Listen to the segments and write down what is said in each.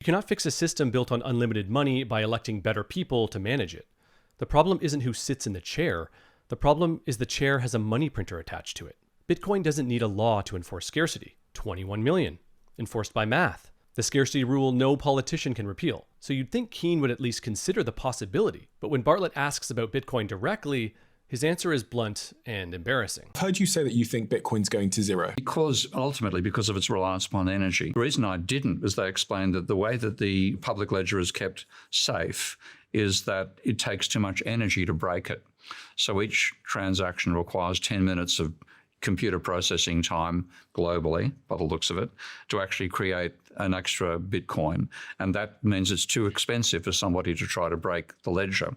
You cannot fix a system built on unlimited money by electing better people to manage it. The problem isn't who sits in the chair. The problem is the chair has a money printer attached to it. Bitcoin doesn't need a law to enforce scarcity. 21 million. Enforced by math. The scarcity rule no politician can repeal. So you'd think Keene would at least consider the possibility. But when Bartlett asks about Bitcoin directly, his answer is blunt and embarrassing. I've heard you say that you think Bitcoin's going to zero. Ultimately, because of its reliance upon energy. The reason I didn't was they explained that the way that the public ledger is kept safe is that it takes too much energy to break it. So each transaction requires 10 minutes of computer processing time globally, by the looks of it, to actually create an extra Bitcoin. And that means it's too expensive for somebody to try to break the ledger.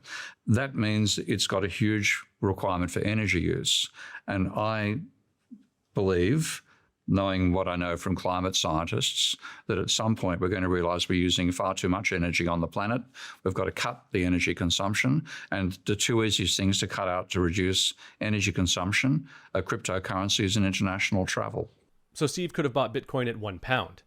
That means it's got a huge requirement for energy use. And I believe, knowing what I know from climate scientists, that at some point we're going to realize we're using far too much energy on the planet. We've got to cut the energy consumption. And the two easiest things to cut out to reduce energy consumption are cryptocurrencies and international travel. So Steve could have bought Bitcoin at £1,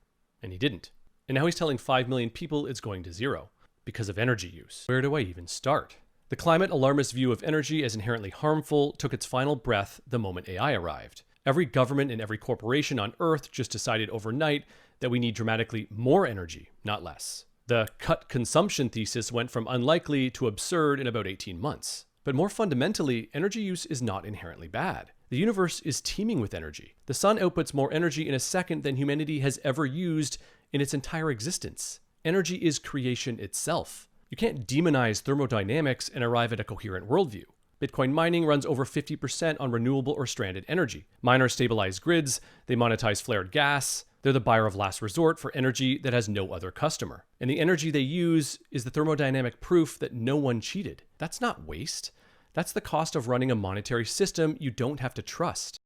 and he didn't. And now he's telling 5 million people it's going to zero because of energy use. Where do I even start? The climate alarmist view of energy as inherently harmful took its final breath the moment AI arrived. Every government and every corporation on Earth just decided overnight that we need dramatically more energy, not less. The cut consumption thesis went from unlikely to absurd in about 18 months. But more fundamentally, energy use is not inherently bad. The universe is teeming with energy. The sun outputs more energy in a second than humanity has ever used in its entire existence. Energy is creation itself. You can't demonize thermodynamics and arrive at a coherent worldview. Bitcoin mining runs over 50% on renewable or stranded energy. Miners stabilize grids, they monetize flared gas, they're the buyer of last resort for energy that has no other customer. And the energy they use is the thermodynamic proof that no one cheated. That's not waste. That's the cost of running a monetary system you don't have to trust.